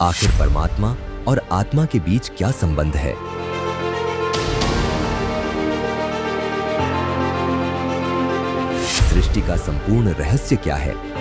आखिर परमात्मा और आत्मा के बीच क्या संबंध है? सृष्टि का संपूर्ण रहस्य क्या है?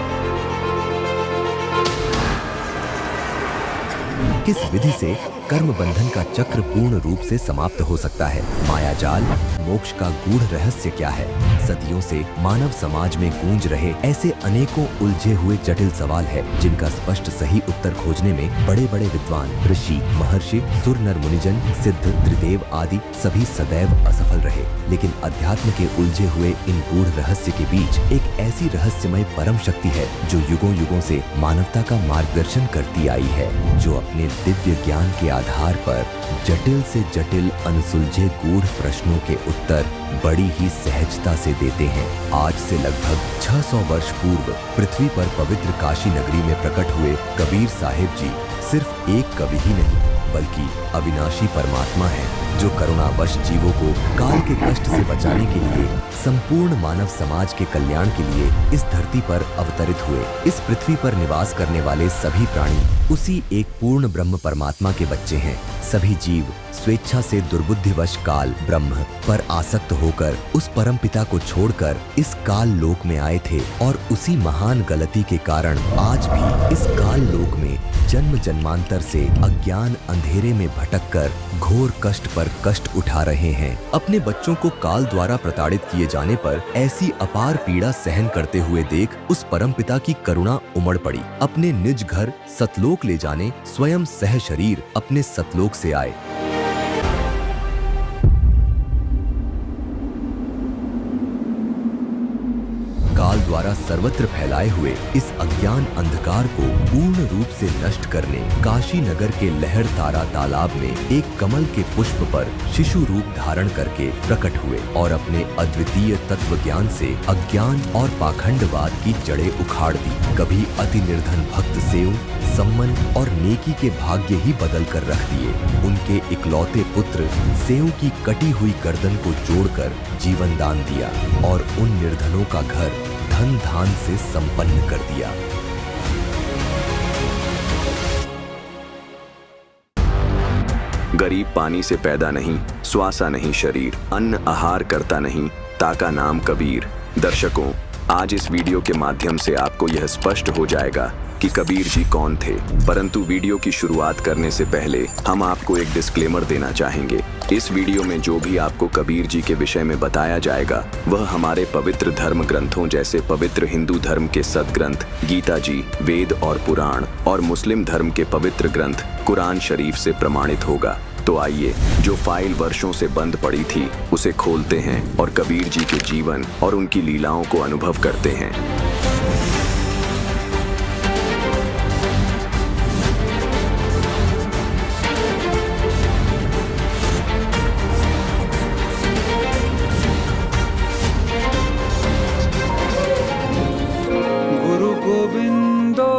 किस विधि से कर्म बंधन का चक्र पूर्ण रूप से समाप्त हो सकता है? मायाजाल, मोक्ष का गूढ़ रहस्य क्या है? सदियों से मानव समाज में गूंज रहे ऐसे अनेकों उलझे हुए जटिल सवाल है जिनका स्पष्ट सही उत्तर खोजने में बड़े बड़े विद्वान, ऋषि, महर्षि, सुर नर मुनिजन, सिद्ध, त्रिदेव आदि सभी सदैव असफल रहे। लेकिन अध्यात्म के उलझे हुए इन गूढ़ रहस्य के बीच एक ऐसी रहस्यमय परम शक्ति है जो युगों युगों से मानवता का मार्गदर्शन करती आई है, जो अपने दिव्य ज्ञान के आधार पर जटिल से जटिल अनसुलझे गूढ़ प्रश्नों के उत्तर बड़ी ही सहजता से देते हैं। आज से लगभग 600 वर्ष पूर्व पृथ्वी पर पवित्र काशी नगरी में प्रकट हुए कबीर साहिब जी सिर्फ एक कवि ही नहीं बल्कि अविनाशी परमात्मा है, जो करुणावश जीवों को काल के कष्ट से बचाने के लिए संपूर्ण मानव समाज के कल्याण के लिए इस धरती पर अवतरित हुए। इस पृथ्वी पर निवास करने वाले सभी प्राणी उसी एक पूर्ण ब्रह्म परमात्मा के बच्चे हैं। सभी जीव स्वेच्छा से दुर्बुद्धिवश काल ब्रह्म पर आसक्त होकर उस परम पिता को छोड़कर इस काल लोक में आए थे और उसी महान गलती के कारण आज भी इस काल लोक में जन्म जन्मांतर से अज्ञान अंधेरे में भटककर घोर कष्ट पर कष्ट उठा रहे हैं। अपने बच्चों को काल द्वारा प्रताड़ित किए जाने पर ऐसी अपार पीड़ा सहन करते हुए देख उस परमपिता की करुणा उमड़ पड़ी। अपने निज घर सतलोक ले जाने स्वयं सह शरीर अपने सतलोक से आए। काल द्वारा सर्वत्र फैलाए हुए इस अज्ञान अंधकार को पूर्ण रूप से नष्ट करने काशी नगर के लहर तारा तालाब में एक कमल के पुष्प पर शिशु रूप धारण करके प्रकट हुए और अपने अद्वितीय तत्व ज्ञान से अज्ञान और पाखंडवाद की जड़ें उखाड़ दी। कभी अति निर्धन भक्त सेव सम्मन और नेकी के भाग्य ही बदल कर रख दिए। उनके इकलौते पुत्र सेव की कटी हुई गर्दन को जोड़कर जीवन दान दिया और उन निर्धनों का घर धन धान से संपन्न कर दिया। गरीब पानी से पैदा नहीं, स्वासा नहीं शरीर, अन्न आहार करता नहीं, ताका नाम कबीर। दर्शकों, आज इस वीडियो के माध्यम से आपको यह स्पष्ट हो जाएगा कि कबीर जी कौन थे। परंतु वीडियो की शुरुआत करने से पहले हम आपको एक डिस्क्लेमर देना चाहेंगे। इस वीडियो में जो भी आपको कबीर जी के विषय में बताया जाएगा वह हमारे पवित्र धर्म ग्रंथों जैसे पवित्र हिंदू धर्म के सदग्रंथ गीता जी, वेद और पुराण और मुस्लिम धर्म के पवित्र ग्रंथ कुरान शरीफ से प्रमाणित होगा। तो आइए, जो फाइल वर्षों से बंद पड़ी थी उसे खोलते हैं और कबीर जी के जीवन और उनकी लीलाओं को अनुभव करते हैं। गुरु गोविंदो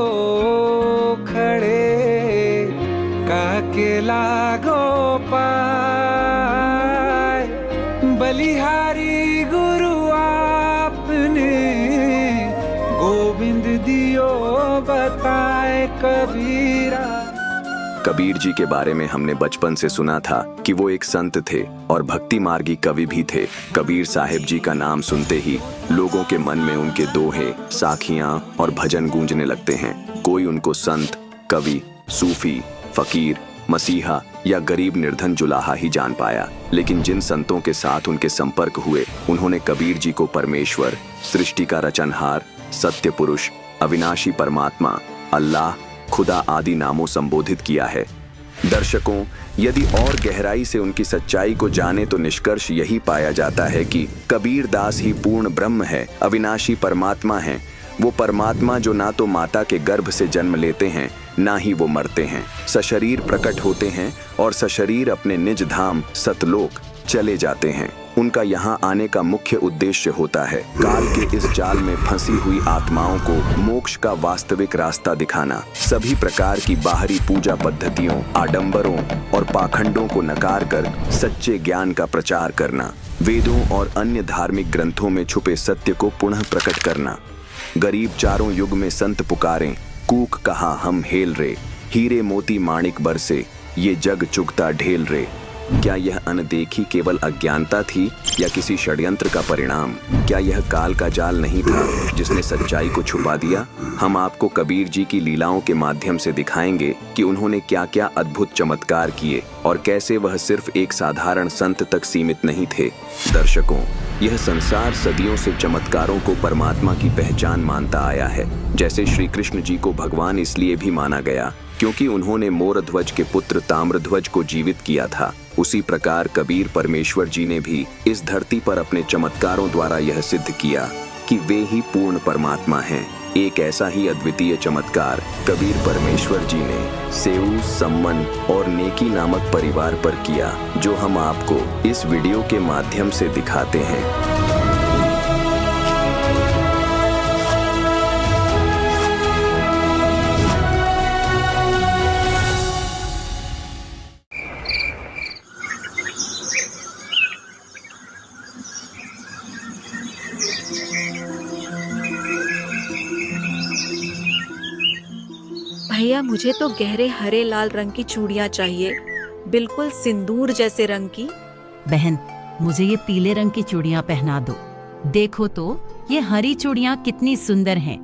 खड़े काके लागो पाय, बलिहारी गुरु आपने गोविंद दियो बताए कबीरा। कबीर जी के बारे में हमने बचपन से सुना था कि वो एक संत थे और भक्ति मार्गी कवि भी थे। कबीर साहिब जी का नाम सुनते ही लोगों के मन में उनके दोहे, साखियां और भजन गूंजने लगते हैं। कोई उनको संत, कवि, सूफी, फकीर, मसीहा या गरीब निर्धन जुलाहा ही जान पाया। लेकिन जिन संतों के साथ उनके संपर्क हुए उन्होंने कबीर जी को परमेश्वर, सृष्टि का रचनहार, सत्य पुरुष, अविनाशी परमात्मा, अल्लाह, खुदा आदि नामों संबोधित किया है। दर्शकों, यदि और गहराई से उनकी सच्चाई को जाने तो निष्कर्ष यही पाया जाता है कि कबीर दास ही पूर्ण ब्रह्म है, अविनाशी परमात्मा है। वो परमात्मा जो ना तो माता के गर्भ से जन्म लेते हैं ना ही वो मरते हैं, सशरीर प्रकट होते हैं और सशरीर अपने निज धाम सतलोक चले जाते हैं। उनका यहाँ आने का मुख्य उद्देश्य होता है काल के इस जाल में फंसी हुई आत्माओं को मोक्ष का वास्तविक रास्ता दिखाना, सभी प्रकार की बाहरी पूजा पद्धतियों, आडंबरों और पाखंडों को नकार कर सच्चे ज्ञान का प्रचार करना, वेदों और अन्य धार्मिक ग्रंथों में छुपे सत्य को पुनः प्रकट करना। गरीब चारों युग में संत पुकारें, कूक कहा हम हेल रे, हीरे मोती माणिक बरसे, ये जग चुगता ढेल रे। क्या यह अनदेखी केवल अज्ञानता थी या किसी षड्यंत्र का परिणाम? क्या यह काल का जाल नहीं था जिसने सच्चाई को छुपा दिया? हम आपको कबीर जी की लीलाओं के माध्यम से दिखाएंगे कि उन्होंने क्या क्या अद्भुत चमत्कार किए और कैसे वह सिर्फ एक साधारण संत तक सीमित नहीं थे। दर्शकों, यह संसार सदियों से चमत्कारों को परमात्मा की पहचान मानता आया है। जैसे श्री कृष्ण जी को भगवान इसलिए भी माना गया क्योंकि उन्होंने मोरध्वज के पुत्र ताम्रध्वज को जीवित किया था, उसी प्रकार कबीर परमेश्वर जी ने भी इस धरती पर अपने चमत्कारों द्वारा यह सिद्ध किया कि वे ही पूर्ण परमात्मा हैं। एक ऐसा ही अद्वितीय चमत्कार कबीर परमेश्वर जी ने सेऊ, सम्मन और नेकी नामक परिवार पर किया, जो हम आपको इस वीडियो के माध्यम से दिखाते हैं। भैया, मुझे तो गहरे हरे लाल रंग की चूड़ियाँ चाहिए, बिल्कुल सिंदूर जैसे रंग की। बहन, मुझे ये पीले रंग की चूड़ियाँ पहना दो। देखो तो ये हरी चूड़ियाँ कितनी सुंदर हैं।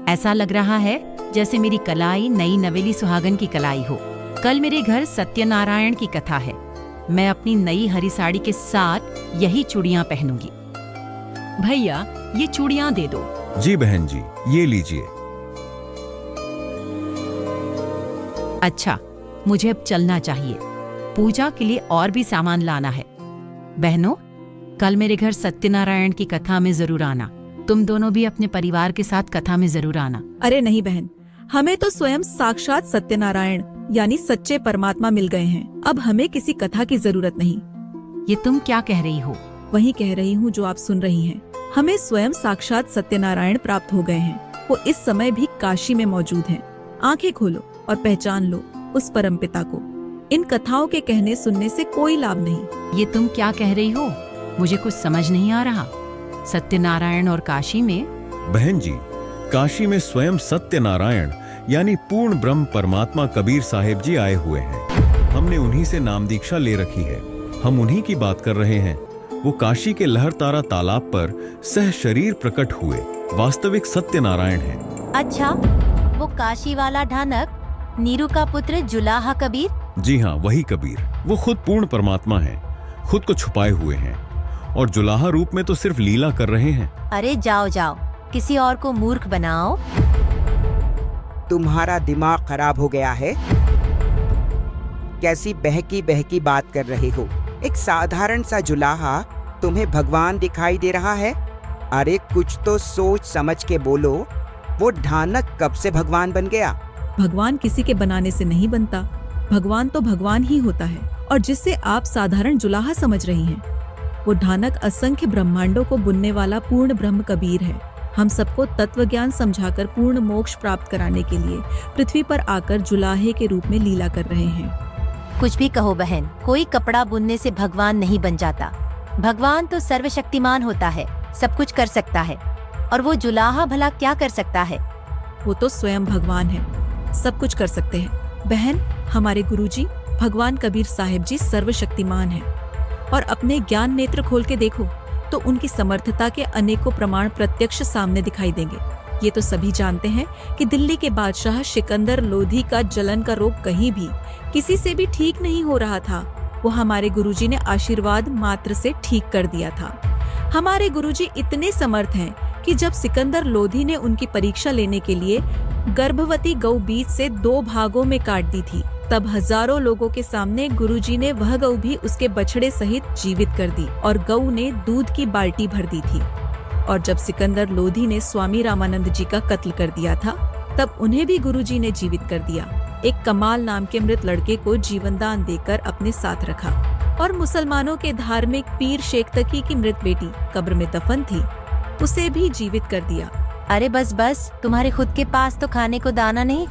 ऐसा लग रहा है जैसे मेरी कलाई नई नवेली सुहागन की कलाई हो। कल मेरे घर सत्यनारायण की कथा है। मैं अपनी नई हरी साड़ी के साथ यही चूड़ियाँ पहनूंगी। भैया, ये चूड़ियाँ दे दो। जी बहन जी, ये लीजिए। अच्छा, मुझे अब चलना चाहिए। पूजा के लिए और भी सामान लाना है। बहनों, कल मेरे घर सत्यनारायण की कथा में जरूर आना। तुम दोनों भी अपने परिवार के साथ कथा में जरूर आना। अरे नहीं बहन, हमें तो स्वयं साक्षात सत्यनारायण यानी सच्चे परमात्मा मिल गए हैं। अब हमें किसी कथा की जरूरत नहीं। ये तुम क्या कह रही हो? वही कह रही हूँ जो आप सुन रही हैं। हमें स्वयं साक्षात सत्यनारायण प्राप्त हो गए हैं। वो इस समय भी काशी में मौजूद हैं। आंखें खोलो और पहचान लो उस परमपिता को। इन कथाओं के कहने सुनने से कोई लाभ नहीं। ये तुम क्या कह रही हो? मुझे कुछ समझ नहीं आ रहा। सत्यनारायण और काशी में? बहन जी, काशी में स्वयं सत्यनारायण यानी पूर्ण ब्रह्म परमात्मा कबीर साहिब जी आए हुए हैं। हमने उन्हीं से नाम दीक्षा ले रखी है। हम उन्हीं की बात कर रहे हैं। वो काशी के लहरतारा तालाब पर सह शरीर प्रकट हुए वास्तविक सत्यनारायण हैं। अच्छा, वो काशी वाला ढानक नीरू का पुत्र जुलाहा कबीर? जी हाँ, वही कबीर। वो खुद पूर्ण परमात्मा हैं, खुद को छुपाए हुए हैं और जुलाहा रूप में तो सिर्फ लीला कर रहे हैं। अरे जाओ जाओ, किसी और को मूर्ख बनाओ। तुम्हारा दिमाग खराब हो गया है? कैसी बहकी बहकी बात कर रहे हो? एक साधारण सा जुलाहा तुम्हें भगवान दिखाई दे रहा है? अरे कुछ तो सोच समझ के बोलो। वो ढानक कब से भगवान बन गया? भगवान किसी के बनाने से नहीं बनता। भगवान तो भगवान ही होता है। और जिससे आप साधारण जुलाहा समझ रही हैं, वो ढानक असंख्य ब्रह्मांडों को बुनने वाला पूर्ण ब्रह्म कबीर है। हम सबको तत्व ज्ञान समझाकर पूर्ण मोक्ष प्राप्त कराने के लिए पृथ्वी पर आकर जुलाहे के रूप में लीला कर रहे हैं। कुछ भी कहो बहन, कोई कपड़ा बुनने से भगवान नहीं बन जाता। भगवान तो सर्वशक्तिमान होता है, सब कुछ कर सकता है। और वो जुलाहा भला क्या कर सकता है? वो तो स्वयं भगवान है, सब कुछ कर सकते हैं। बहन, हमारे गुरुजी भगवान कबीर साहिब जी सर्वशक्तिमान हैं। और अपने ज्ञान नेत्र खोल के देखो तो उनकी समर्थता के अनेकों प्रमाण प्रत्यक्ष सामने दिखाई देंगे। ये तो सभी जानते हैं कि दिल्ली के बादशाह सिकंदर लोधी का जलन का रोग कहीं भी किसी से भी ठीक नहीं हो रहा था। वो हमारे गुरुजी ने आशीर्वाद मात्र से ठीक कर दिया था। हमारे गुरुजी इतने समर्थ हैं कि जब सिकंदर लोधी ने उनकी परीक्षा लेने के लिए गर्भवती गौ बीज से 2 भागों में काट दी थी, तब हजारों लोगों के सामने गुरुजी ने वह गौ भी उसके बछड़े सहित जीवित कर दी और गौ ने दूध की बाल्टी भर दी थी। और जब सिकंदर लोधी ने स्वामी रामानंद जी का कत्ल कर दिया था, तब उन्हें भी गुरुजी ने जीवित कर दिया। एक कमाल नाम के मृत लड़के को जीवनदान देकर अपने साथ रखा। और मुसलमानों के धार्मिक पीर शेख तकी की मृत बेटी कब्र में दफन थी, उसे भी जीवित कर दिया। अरे बस बस, तुम्हारे खुद के पास तो खाने को दाना नहीं,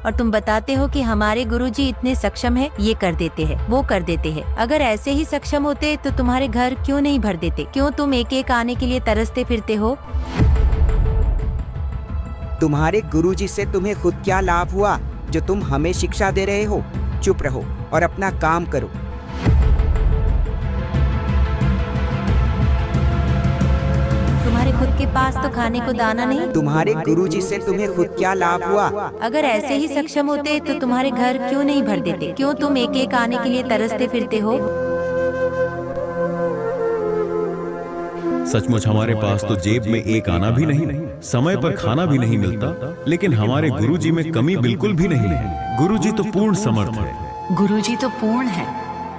और तुम बताते हो कि हमारे गुरुजी इतने सक्षम है, ये कर देते हैं, वो कर देते हैं। अगर ऐसे ही सक्षम होते तो तुम्हारे घर क्यों नहीं भर देते? क्यों तुम एक एक आने के लिए तरसते फिरते हो? तुम्हारे गुरुजी से तुम्हें खुद क्या लाभ हुआ जो तुम हमें शिक्षा दे रहे हो? चुप रहो और अपना काम करो। तुम्हारे खुद के पास तो खाने को दाना नहीं। तुम्हारे गुरुजी से तुम्हें खुद क्या लाभ हुआ? अगर ऐसे ही सक्षम होते तो तुम्हारे घर क्यों नहीं भर देते? क्यों तुम एक एक आने के लिए तरसते फिरते हो? सचमुच हमारे पास तो जेब में एक आना भी नहीं, समय पर खाना भी नहीं मिलता, लेकिन हमारे गुरुजी में कमी बिल्कुल भी नहीं है। गुरुजी तो पूर्ण समर्थ है। गुरुजी तो पूर्ण है,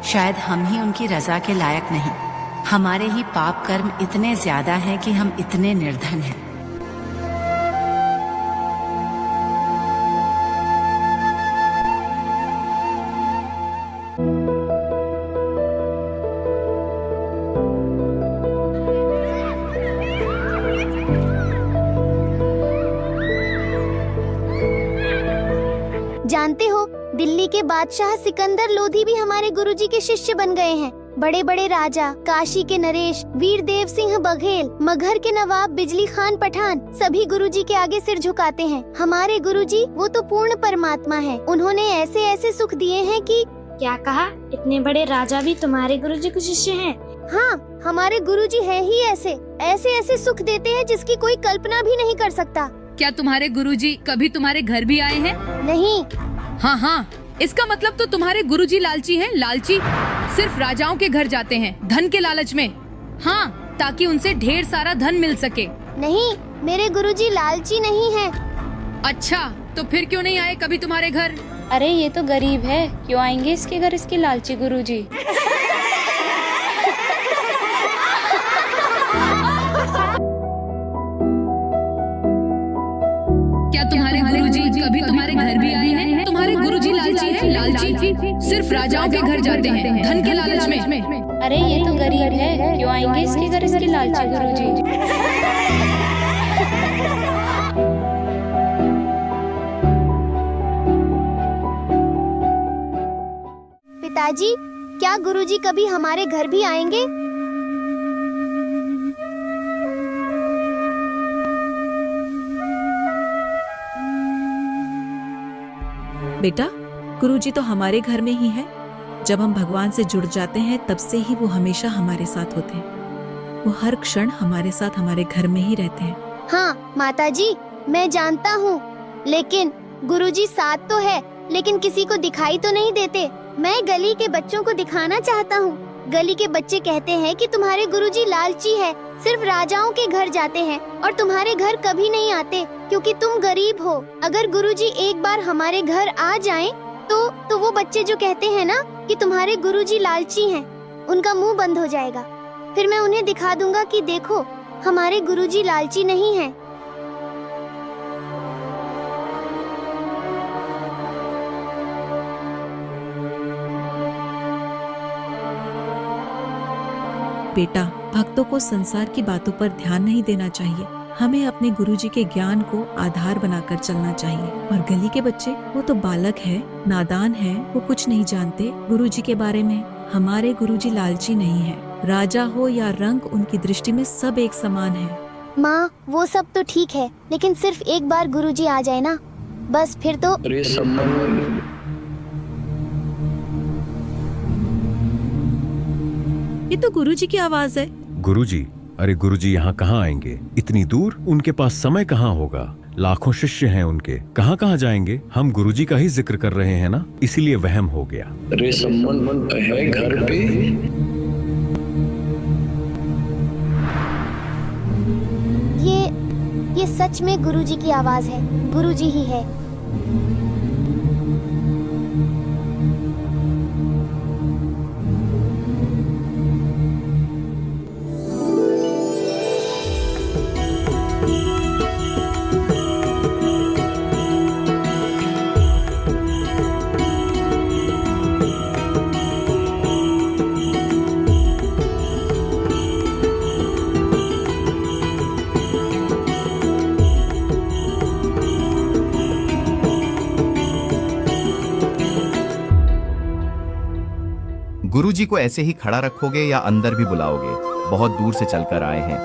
शायद हम ही उनकी रजा के लायक नहीं। हमारे ही पाप कर्म इतने ज्यादा हैं कि हम इतने निर्धन हैं। जानते हो, दिल्ली के बादशाह सिकंदर लोधी भी हमारे गुरुजी के शिष्य बन गए हैं। बड़े बड़े राजा, काशी के नरेश, वीरदेव सिंह बघेल, मगहर के नवाब बिजली खान पठान, सभी गुरुजी के आगे सिर झुकाते हैं। हमारे गुरुजी वो तो पूर्ण परमात्मा है। उन्होंने ऐसे ऐसे सुख दिए हैं कि क्या कहा? इतने बड़े राजा भी तुम्हारे गुरुजी के शिष्य हैं? हाँ, हमारे गुरुजी हैं ही ऐसे ऐसे ऐसे सुख देते हैं जिसकी कोई कल्पना भी नहीं कर सकता। क्या तुम्हारे गुरुजी कभी तुम्हारे घर भी आए हैं? नहीं। हाँ हाँ, इसका मतलब तो तुम्हारे गुरुजी लालची हैं। लालची सिर्फ राजाओं के घर जाते हैं, धन के लालच में। हाँ, ताकि उनसे ढेर सारा धन मिल सके। नहीं, मेरे गुरुजी लालची नहीं हैं। अच्छा, तो फिर क्यों नहीं आए कभी तुम्हारे घर? अरे ये तो गरीब है, क्यों आएंगे इसके घर इसके लालची गुरुजी? क्या तुम्हारे गुरुजी कभी तुम्हारे घर भी आए हैं? तुम्हारे गुरुजी लालची हैं। लालची सिर्फ राजाओं के घर जाते हैं, धन के लालच में। अरे ये तो गरीब है, क्यों आएंगे इसके घर इसके लालची गुरुजी? पिताजी, क्या गुरुजी कभी हमारे घर भी आएंगे? बेटा, गुरुजी तो हमारे घर में ही है। जब हम भगवान से जुड़ जाते हैं तब से ही वो हमेशा हमारे साथ होते हैं। वो हर क्षण हमारे साथ हमारे घर में ही रहते हैं। हाँ माताजी, मैं जानता हूँ, लेकिन गुरुजी साथ तो है, लेकिन किसी को दिखाई तो नहीं देते। मैं गली के बच्चों को दिखाना चाहता हूँ। गली के बच्चे कहते हैं कि तुम्हारे गुरुजी लालची है, सिर्फ राजाओं के घर जाते हैं और तुम्हारे घर कभी नहीं आते क्योंकि तुम गरीब हो। अगर गुरुजी एक बार हमारे घर आ जाएं, तो वो बच्चे जो कहते हैं ना कि तुम्हारे गुरुजी लालची हैं, उनका मुंह बंद हो जाएगा। फिर मैं उन्हें दिखा दूंगा कि देखो, हमारे गुरुजी लालची नहीं हैं। बेटा, भक्तों को संसार की बातों पर ध्यान नहीं देना चाहिए। हमें अपने गुरुजी के ज्ञान को आधार बनाकर चलना चाहिए। और गली के बच्चे, वो तो बालक है, नादान है, वो कुछ नहीं जानते गुरुजी के बारे में। हमारे गुरुजी लालची नहीं है। राजा हो या रंग, उनकी दृष्टि में सब एक समान है। माँ, वो सब तो ठीक है, लेकिन सिर्फ एक बार गुरुजी आ जाए ना, बस फिर तो। ये तो गुरुजी की आवाज है। गुरुजी? अरे गुरुजी यहाँ कहाँ आएंगे? इतनी दूर? उनके पास समय कहाँ होगा? लाखों शिष्य हैं उनके, कहाँ कहाँ जाएंगे? हम गुरुजी का ही जिक्र कर रहे हैं ना, इसीलिए वहम हो गया। अरे संबंध है घर पे। ये सच में गुरुजी की आवाज है, गुरुजी ही है। गुरुजी को ऐसे ही खड़ा रखोगे या अंदर भी बुलाओगे? बहुत दूर से चलकर आए हैं।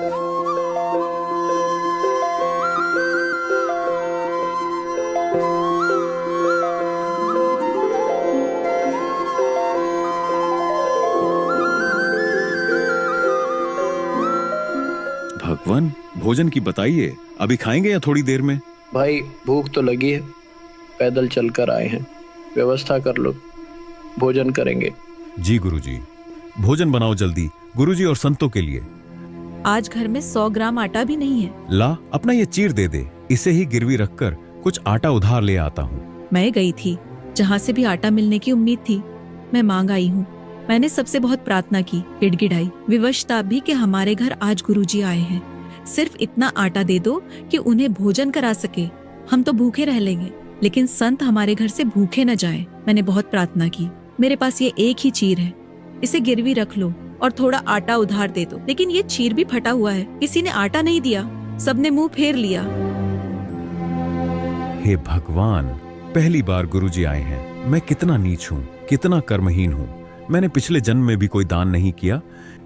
भगवान, भोजन की बताइए, अभी खाएंगे या थोड़ी देर में? भाई भूख तो लगी है, पैदल चलकर आए हैं, व्यवस्था कर लो, भोजन करेंगे। जी गुरुजी, भोजन बनाओ जल्दी, गुरुजी और संतों के लिए। आज घर में 100 ग्राम आटा भी नहीं है। ला, अपना ये चीर दे दे, इसे ही गिरवी रखकर कुछ आटा उधार ले आता हूँ। मैं गई थी जहाँ से भी आटा मिलने की उम्मीद थी, मैं मांग आई हूँ। मैंने सबसे बहुत प्रार्थना की, गिड़गिड़ाई, विवशता भी कि हमारे घर आज गुरुजी आए हैं, सिर्फ इतना आटा दे दो कि उन्हें भोजन करा सके। हम तो भूखे रह लेंगे, लेकिन संत हमारे घर से भूखे न जाएं। मैंने बहुत प्रार्थना की। मेरे पास ये एक ही चीर है, इसे गिरवी रख लो और थोड़ा आटा उधार दे दो। लेकिन ये चीर भी फटा हुआ है, किसी ने आटा नहीं दिया, सबने मुंह फेर लिया। हे भगवान, पहली बार गुरुजी आए हैं। मैं कितना नीच हूँ, कितना कर्महीन हूँ। मैंने पिछले जन्म में भी कोई दान नहीं किया,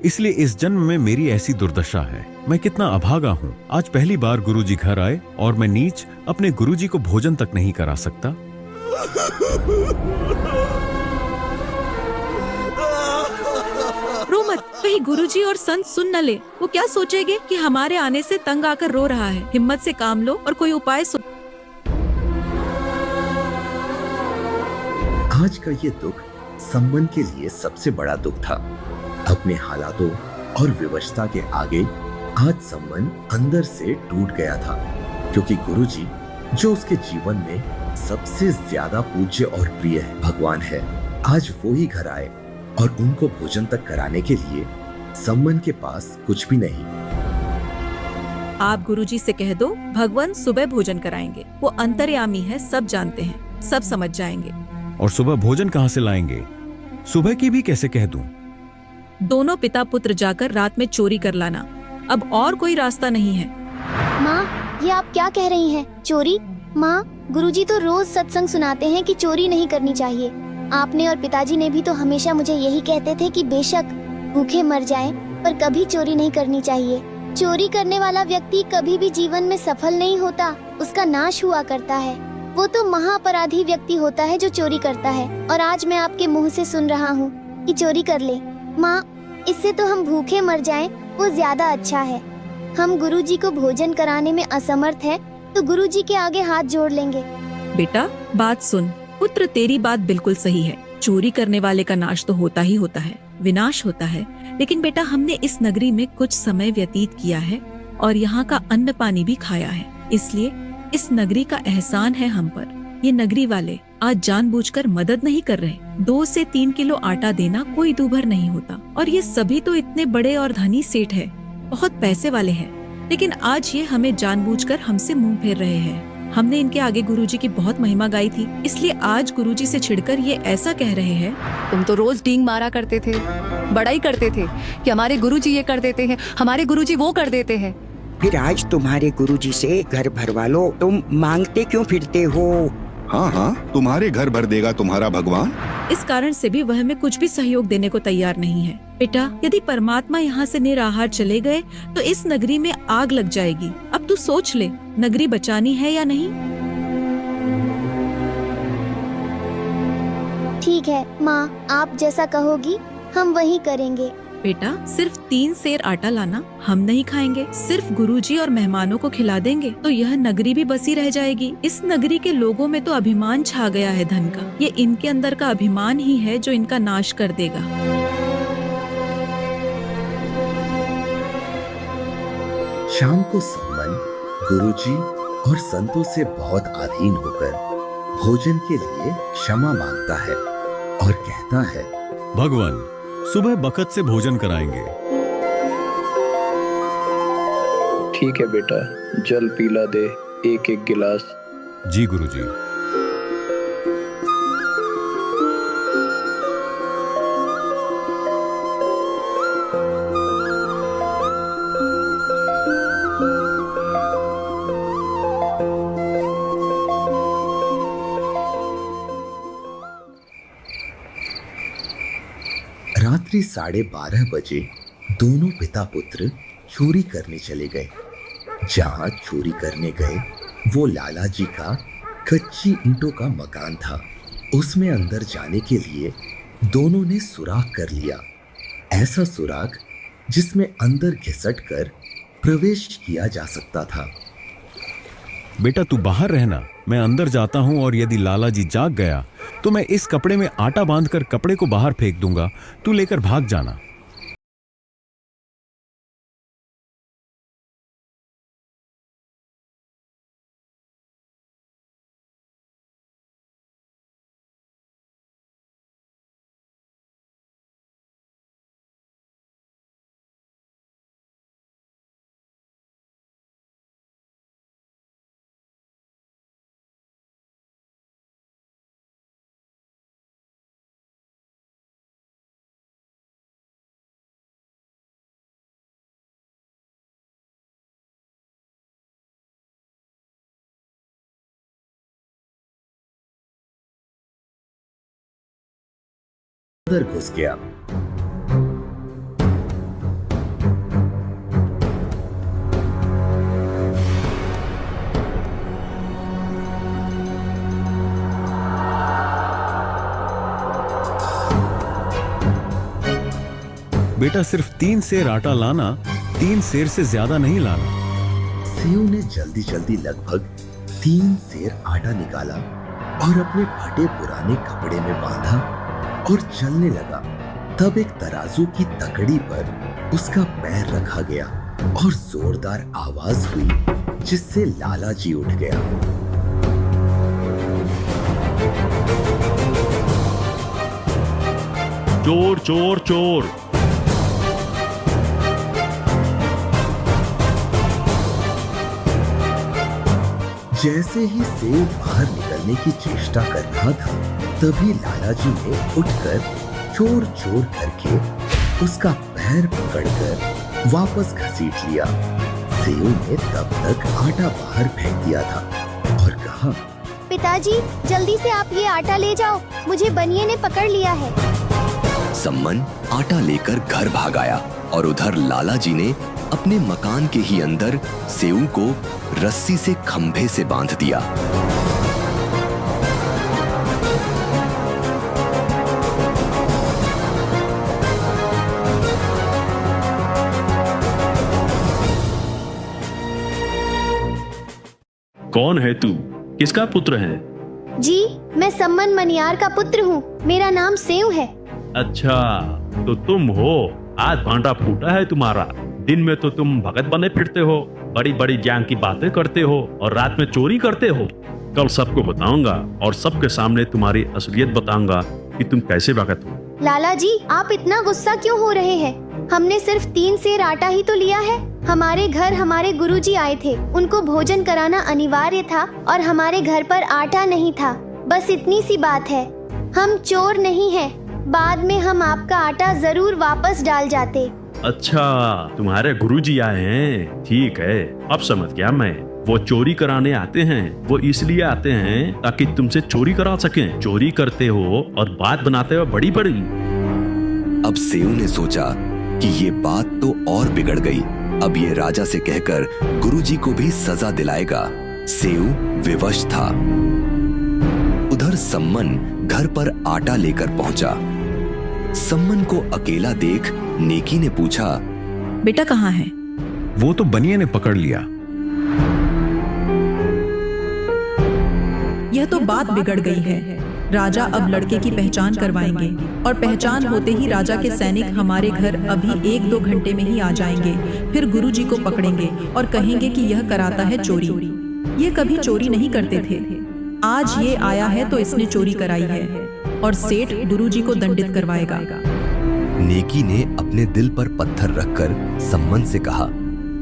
इसलिए इस जन्म में मेरी ऐसी दुर्दशा है। मैं कितना अभागा हूँ। आज पहली बार गुरुजी घर आए और मैं नीच अपने गुरुजी को भोजन तक नहीं करा सकता। रो मत, कहीं गुरुजी और संत सुन न ले। वो क्या सोचेंगे कि हमारे आने से तंग आकर रो रहा है। हिम्मत से काम लो और कोई उपाय आज का ये दुख सम्मन के लिए सबसे बड़ा दुख था। अपने हालातों और विवशता के आगे आज सम्मन अंदर से टूट गया था, क्योंकि गुरुजी जो उसके जीवन में सबसे ज्यादा पूज्य और प्रिय है, भगवान है, आज वो ही घर आए और उनको भोजन तक कराने के लिए सम्मन के पास कुछ भी नहीं। आप गुरुजी से कह दो भगवान सुबह भोजन कराएंगे। वो अंतर्यामी है, सब जानते हैं, सब समझ जाएंगे। और सुबह भोजन कहाँ से लाएंगे? सुबह की भी कैसे कह दूं? दोनों पिता पुत्र जाकर रात में चोरी कर लाना, अब और कोई रास्ता नहीं है। माँ, ये आप क्या कह रही हैं? चोरी? माँ, गुरुजी तो रोज सत्संग सुनाते हैं कि चोरी नहीं करनी चाहिए। आपने और पिताजी ने भी तो हमेशा मुझे यही कहते थे कि बेशक भूखे मर जाएं, पर कभी चोरी नहीं करनी चाहिए। चोरी करने वाला व्यक्ति कभी भी जीवन में सफल नहीं होता, उसका नाश हुआ करता है। वो तो महाअपराधी व्यक्ति होता है जो चोरी करता है, और आज मैं आपके मुंह से सुन रहा हूँ कि चोरी कर ले। माँ, इससे तो हम भूखे मर जाएं, वो ज्यादा अच्छा है। हम गुरुजी को भोजन कराने में असमर्थ हैं, तो गुरुजी के आगे हाथ जोड़ लेंगे। बेटा, बात सुन। पुत्र, तेरी बात बिल्कुल सही है। चोरी करने वाले का नाश तो होता ही होता है, विनाश होता है। लेकिन बेटा, हमने इस नगरी में कुछ समय व्यतीत किया है और यहाँ का अन्न पानी भी खाया है, इसलिए इस नगरी का एहसान है हम पर। ये नगरी वाले आज जानबूझकर मदद नहीं कर रहे। 2 से 3 किलो आटा देना कोई दूभर नहीं होता, और ये सभी तो इतने बड़े और धनी सेठ है, बहुत पैसे वाले हैं। लेकिन आज ये हमें जानबूझकर हमसे मुंह फेर रहे हैं। हमने इनके आगे गुरुजी की बहुत महिमा गाई थी, इसलिए आज गुरुजी से छिड़कर ये ऐसा कह रहे हैं। तुम तो रोज डींग मारा करते थे, बड़ाई करते थे कि हमारे गुरुजी ये कर देते हैं, हमारे गुरुजी वो कर देते हैं। फिर आज तुम्हारे गुरुजी से घर भरवा लो, तुम मांगते क्यों फिरते हो? हाँ हाँ, तुम्हारे घर भर देगा तुम्हारा भगवान। इस कारण से भी वह हमें कुछ भी सहयोग देने को तैयार नहीं है। बेटा, यदि परमात्मा यहाँ से निराहार चले गए तो इस नगरी में आग लग जाएगी। अब तू सोच ले, नगरी बचानी है या नहीं। ठीक है माँ, आप जैसा कहोगी हम वही करेंगे। बेटा, सिर्फ 3 सेर आटा लाना, हम नहीं खाएंगे, सिर्फ गुरुजी और मेहमानों को खिला देंगे तो यह नगरी भी बसी रह जाएगी। इस नगरी के लोगों में तो अभिमान छा गया है धन का। ये इनके अंदर का अभिमान ही है जो इनका नाश कर देगा। शाम को सम्मन गुरुजी और संतों से बहुत अधीन होकर भोजन के लिए क्षमा मांगता है और कहता है, भगवान, सुबह बखत से भोजन कराएंगे। ठीक है बेटा, जल पीला दे 1-1 गिलास। जी गुरुजी। रात्रि 12:30 बजे दोनों पिता पुत्र चोरी करने चले गए। जहां चोरी करने गए वो लाला जी का कच्ची ईंटों का मकान था। उसमें अंदर जाने के लिए दोनों ने सुराख कर लिया, ऐसा सुराख जिसमें अंदर घिसट कर प्रवेश किया जा सकता था। बेटा तू बाहर रहना, मैं अंदर जाता हूं और यदि लाला जी जाग गया तो मैं इस कपड़े में आटा बांधकर कपड़े को बाहर फेंक दूंगा, तू लेकर भाग जाना। अंदर घुस गया। बेटा सिर्फ 3 सेर आटा लाना, 3 सेर से ज्यादा नहीं लाना। सेऊ ने जल्दी जल्दी लगभग 3 सेर आटा निकाला और अपने फटे पुराने कपड़े में बांधा और चलने लगा। तब एक तराजू की तकड़ी पर उसका पैर रखा गया और जोरदार आवाज हुई, जिससे लाला जी उठ गया। चोर चोर चोर। जैसे ही सेऊ बाहर निकलने की चेष्टा कर रहा था, तभी लाला जी ने उठकर चोर चोर करके उसका पैर पकड़कर वापस घसीट लिया। सेऊ ने तब तक आटा बाहर फेंक दिया था और कहा, पिताजी जल्दी से आप ये आटा ले जाओ, मुझे बनिए ने पकड़ लिया है। सम्मन आटा लेकर घर भाग आया और उधर लाला जी ने अपने मकान के ही अंदर सेऊ को रस्सी से खंभे से बांध दिया। कौन है तू? किसका पुत्र है? जी मैं सम्मन मनियार का पुत्र हूँ, मेरा नाम सेऊ है। अच्छा तो तुम हो, आज भांडा फूटा है तुम्हारा। दिन में तो तुम भगत बने फिरते हो, बड़ी बड़ी ज्ञान की बातें करते हो और रात में चोरी करते हो। कल सबको बताऊंगा और सबके सामने तुम्हारी असलियत बताऊंगा कि तुम कैसे भगत हो। लाला जी आप इतना गुस्सा क्यों हो रहे हैं? हमने सिर्फ 3 सेर आटा ही तो लिया है। हमारे घर हमारे गुरुजी आए थे, उनको भोजन कराना अनिवार्य था और हमारे घर पर आटा नहीं था। बस इतनी सी बात है। हम चोर नहीं हैं। बाद में हम आपका आटा जरूर वापस डाल जाते। अच्छा तुम्हारे गुरुजी आए हैं, ठीक है अब समझ गया मैं। वो चोरी कराने आते हैं, वो इसलिए आते हैं ताकि तुमसे चोरी करा सकें। चोरी करते हो और बात बनाते हो बड़ी बड़ी। अब सेऊ ने सोचा कि ये बात तो और बिगड़ गई। अब ये राजा से कहकर गुरुजी को भी सजा दिलाएगा। सेऊ विवश था। उधर सम्मन घर पर आटा लेकर पहुंचा। सम्मन को अकेला देख नेकी ने पूछा, बेटा कहाँ है? वो तो बनिए ने पकड़ लिया। यह तो बात बिगड़ गई है। राजा अब लड़के की पहचान करवाएंगे और पहचान होते ही राजा के सैनिक हमारे घर अभी 1-2 घंटे में ही आ जाएंगे। फिर गुरुजी को पकड़ेंगे और कहेंगे कि यह कराता है चोरी। ये कभी चोरी नहीं करते थे। आज ये आया है तो इसने चोरी कराई है और सेठ गुरुजी को दंडित करवाएगा। नेकी ने अपने दिल पर पत्थर रखकर सम्मन से कहा,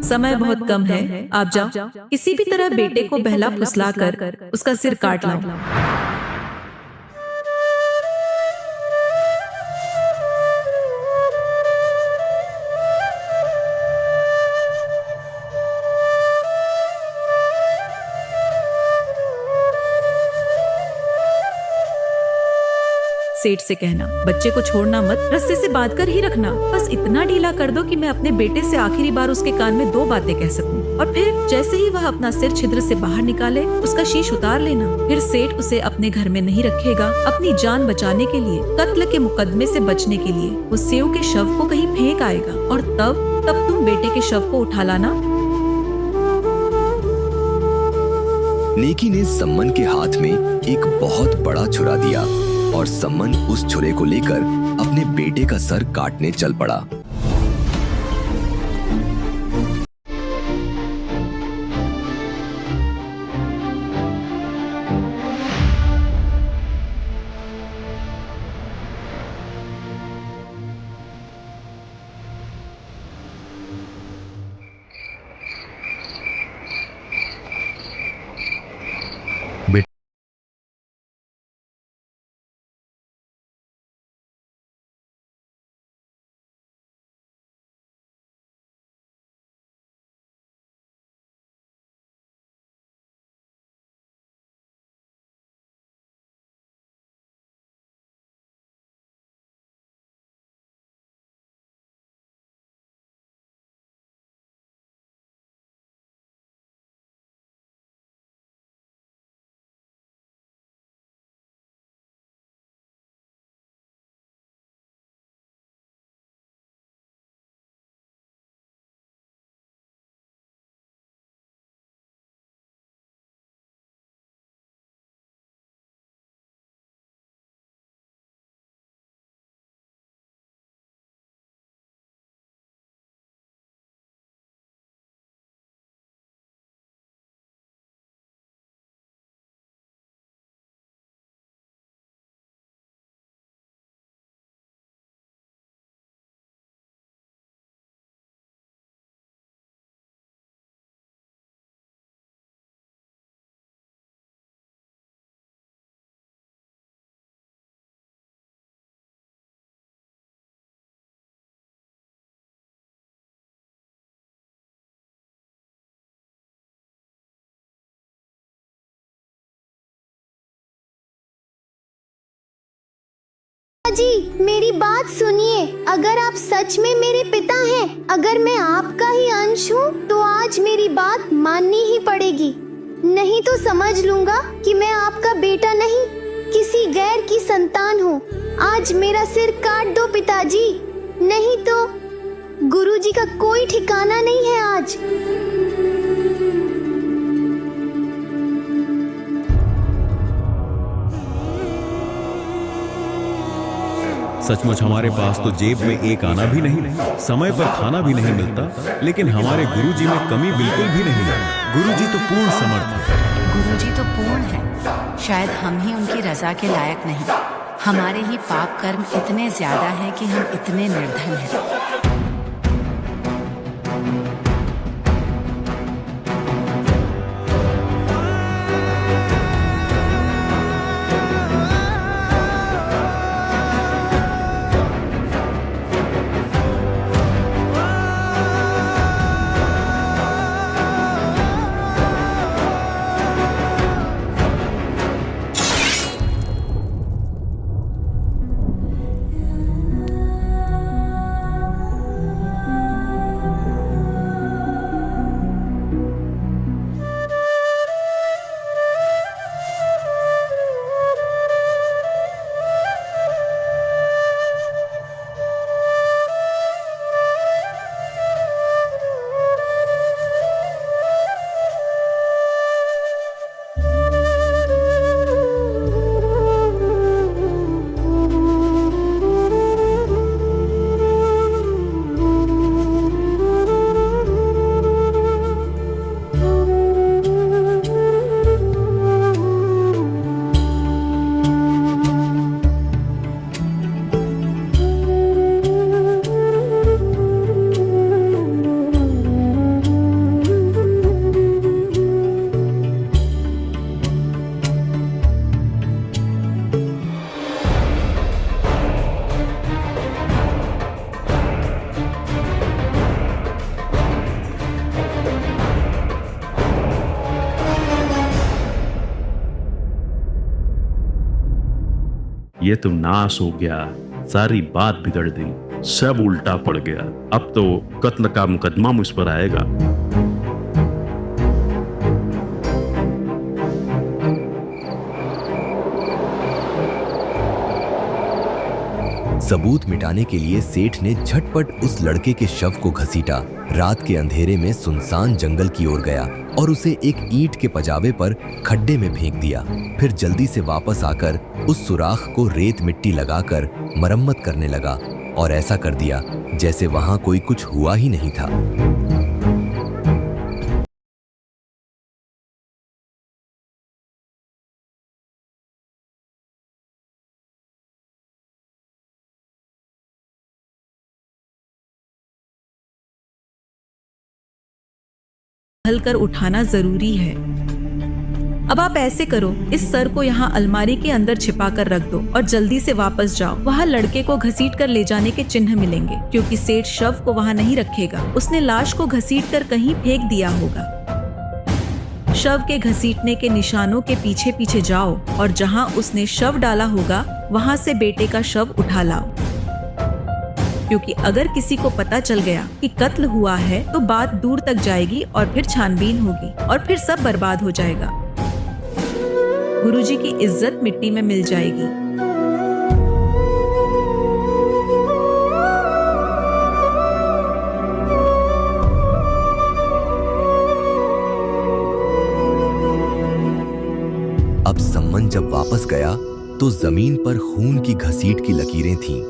समय बहुत कम है, आप जाओ, किसी भी तरह बेटे को बहला फुसला कर उसका सिर काट लाओ। सेठ से कहना, बच्चे को छोड़ना मत, रस्से से बांध कर ही रखना। बस इतना ढीला कर दो कि मैं अपने बेटे से आखिरी बार उसके कान में 2 बातें कह सकूं। और फिर जैसे ही वह अपना सिर छिद्र से बाहर निकाले, उसका शीश उतार लेना। फिर सेठ उसे अपने घर में नहीं रखेगा। अपनी जान बचाने के लिए, कत्ल के मुकदमे से बचने के लिए वो सेऊ के शव को कहीं फेंक आएगा और तब तुम बेटे के शव को उठा लाना नेकी ने सम्मन के हाथ में एक बहुत बड़ा छुरा दिया और सम्मन उस छुरे को लेकर अपने बेटे का सर काटने चल पड़ा। जी मेरी बात सुनिए, अगर आप सच में मेरे पिता हैं, अगर मैं आपका ही अंश हूँ, तो आज मेरी बात माननी ही पड़ेगी, नहीं तो समझ लूंगा कि मैं आपका बेटा नहीं, किसी गैर की संतान हूँ। आज मेरा सिर काट दो पिताजी, नहीं तो गुरुजी का कोई ठिकाना नहीं है आज। सचमुच हमारे पास तो जेब में एक आना भी नहीं, समय पर खाना भी नहीं मिलता, लेकिन हमारे गुरुजी में कमी बिल्कुल भी नहीं है। गुरुजी तो पूर्ण समर्थ है। गुरुजी तो पूर्ण है, शायद हम ही उनकी रजा के लायक नहीं। हमारे ही पाप कर्म इतने ज्यादा हैं कि हम इतने निर्धन हैं। ये तो नाश हो गया, सारी बात बिगड़ गई, सब उल्टा पड़ गया। अब तो कत्ल का मुकदमा मुझ पर आएगा। सबूत मिटाने के लिए सेठ ने झटपट उस लड़के के शव को घसीटा, रात के अंधेरे में सुनसान जंगल की ओर गया और उसे एक ईंट के पजावे पर खड्डे में फेंक दिया। फिर जल्दी से वापस आकर उस सुराख को रेत मिट्टी लगाकर मरम्मत करने लगा और ऐसा कर दिया जैसे वहां कोई कुछ हुआ ही नहीं था। कर उठाना जरूरी है। अब आप ऐसे करो, इस सर को यहाँ अलमारी के अंदर छिपा कर रख दो और जल्दी से वापस जाओ। वहाँ लड़के को घसीट कर ले जाने के चिन्ह मिलेंगे, क्योंकि सेठ शव को वहाँ नहीं रखेगा। उसने लाश को घसीट कर कहीं फेंक दिया होगा। शव के घसीटने के निशानों के पीछे पीछे जाओ और जहाँ उसने शव डाला होगा वहाँ से बेटे का शव उठा लाओ, क्योंकि अगर किसी को पता चल गया कि कत्ल हुआ है तो बात दूर तक जाएगी और फिर छानबीन होगी और फिर सब बर्बाद हो जाएगा। गुरुजी की इज्जत मिट्टी में मिल जाएगी। अब सम्मन जब वापस गया तो जमीन पर खून की घसीट की लकीरें थीं।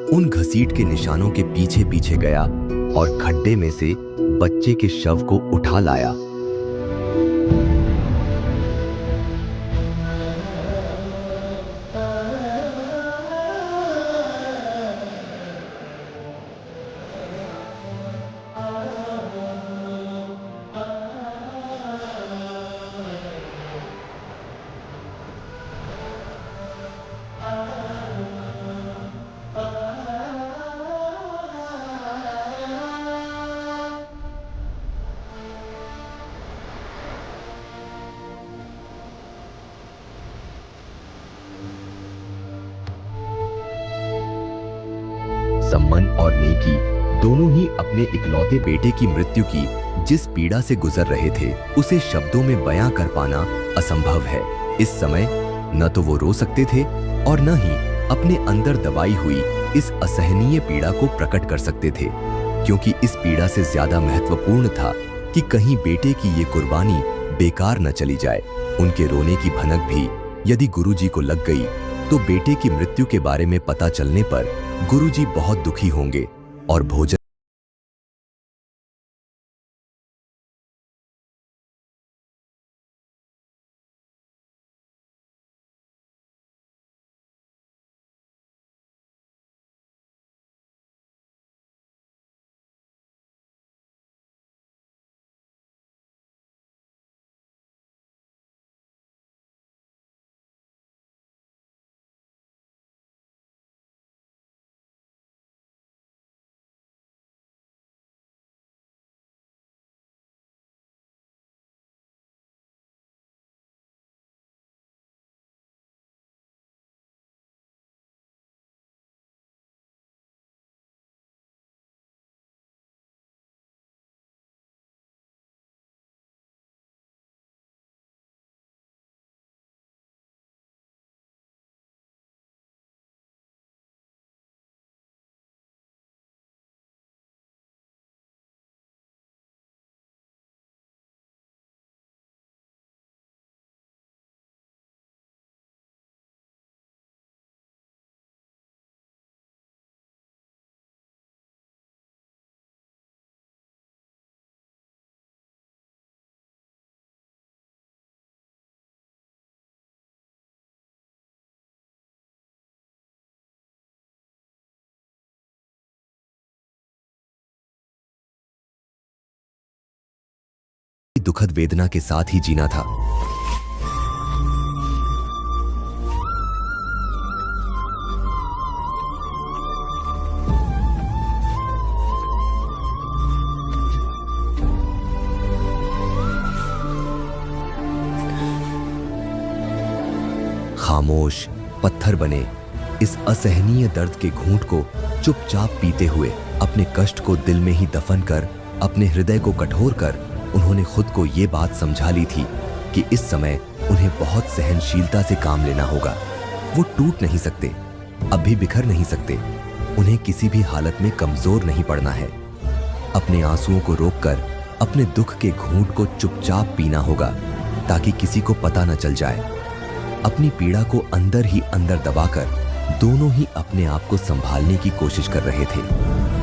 उन घसीट के निशानों के पीछे पीछे गया और खड्डे में से बच्चे के शव को उठा लाया। सम्मन और नेकी दोनों ही अपने इकलौते बेटे की मृत्यु की जिस पीड़ा से गुजर रहे थे उसे शब्दों में बयां कर पाना असंभव है। इस समय न तो वो रो सकते थे और न ही अपने अंदर दबाई हुई इस असहनीय पीड़ा को प्रकट कर सकते थे, क्योंकि इस पीड़ा से ज्यादा महत्वपूर्ण था कि कहीं बेटे की ये कुर्बानी बेकार न चली जाए। उनके रोने की भनक भी यदि गुरुजी को लग गई तो बेटे की मृत्यु के बारे में पता चलने पर गुरुजी बहुत दुखी होंगे और भोजन दुखद वेदना के साथ ही जीना था। खामोश पत्थर बने इस असहनीय दर्द के घूंट को चुपचाप पीते हुए अपने कष्ट को दिल में ही दफन कर, अपने हृदय को कठोर कर उन्होंने खुद को ये बात समझा ली थी कि इस समय उन्हें बहुत सहनशीलता से काम लेना होगा। वो टूट नहीं सकते, अब भी बिखर नहीं सकते, उन्हें किसी भी हालत में कमजोर नहीं पड़ना है। अपने आंसुओं को रोककर अपने दुख के घूंट को चुपचाप पीना होगा ताकि किसी को पता न चल जाए। अपनी पीड़ा को अंदर ही अंदर दबाकर दोनों ही अपने आप को संभालने की कोशिश कर रहे थे।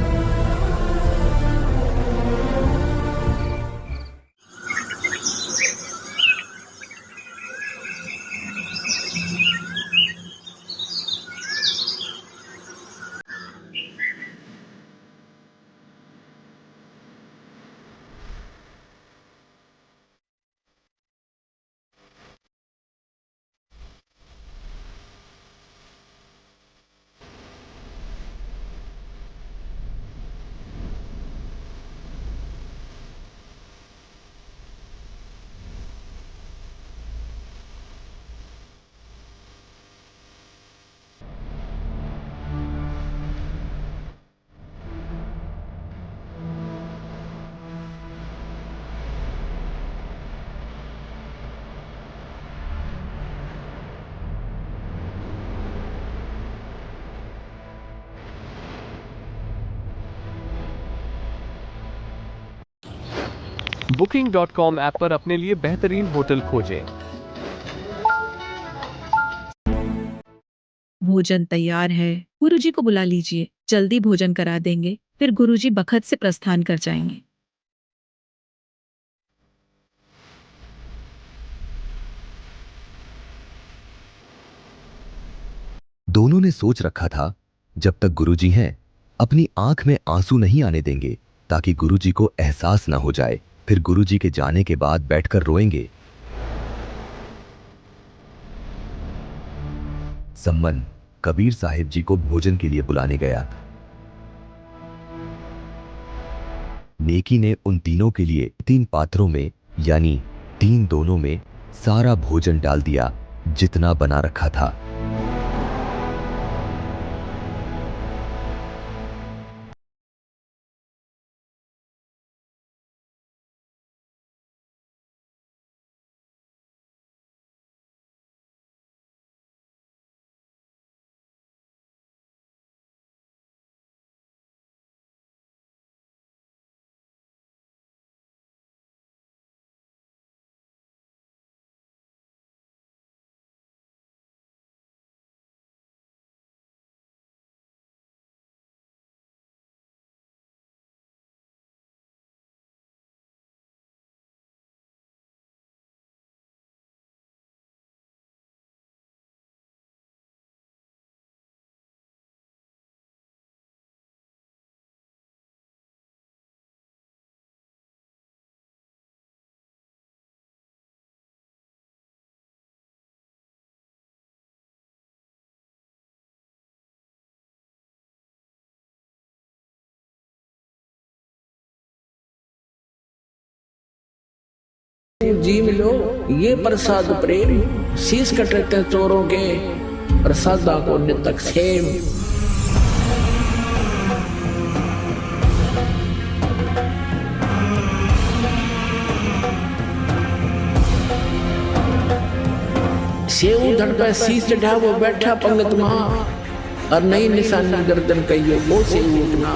Booking.com ऐप पर अपने लिए बेहतरीन होटल खोजें। भोजन तैयार है, गुरुजी को बुला लीजिए, जल्दी भोजन करा देंगे, फिर गुरुजी बखत से प्रस्थान कर जाएंगे। दोनों ने सोच रखा था जब तक गुरुजी हैं अपनी आंख में आंसू नहीं आने देंगे ताकि गुरुजी को एहसास ना हो जाए। फिर गुरुजी के जाने के बाद बैठकर रोएंगे। सम्मन कबीर साहिब जी को भोजन के लिए बुलाने गया। नेकी ने उन तीनों के लिए 3 पात्रों में यानी 3 दोनों में सारा भोजन डाल दिया जितना बना रखा था। जी मिलो ये प्रसाद प्रेम, शीश कटते चोरों के प्रसादा को नितक सेम। सेव धड़ पे शीश चढ़ा वो बैठा पंगत मां, और नई निशानी गर्दन कहियो वो से उठना।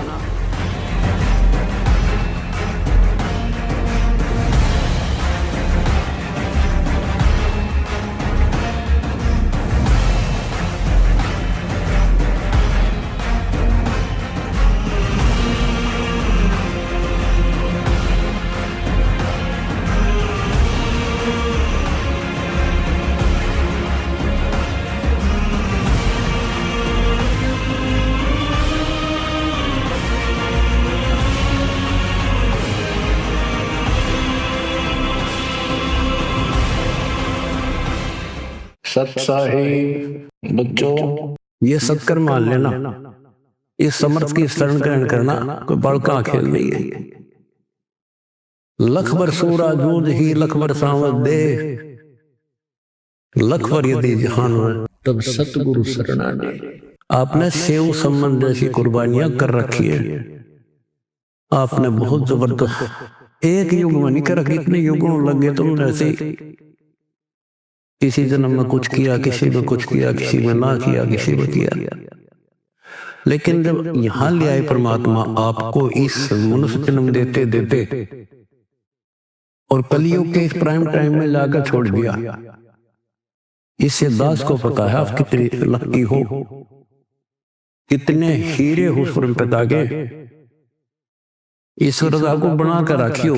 सत साहिब बच्चों ये सत्कर मान लेना, इस समर्थ की शरण ग्रहण करना कोई बड़का खेल नहीं है। लख बर सूरा जूझ ही लख बर सांवत दे, लख बर यदि जहान हो तब सतगुरु शरणा दे। आपने सेव संबंध जैसी कुर्बानियां कर रखी है। आपने बहुत जबरदस्त एक युग में नहीं कर, कितने युगों लगे तुम ऐसे। किसी जन्म में कुछ किया, किसी में कुछ किया, किसी में ना किया, किसी में किया। लेकिन जब यहाँ ले आए परमात्मा आपको इस मनुष्य जन्म देते देते और कलियुग के इस प्राइम टाइम में लाकर छोड़ दिया, इससे दास को पता है आप कितनी लकी हो, कितने हीरे हो स्वयं पिता के। ईश्वर को बना कर रखियो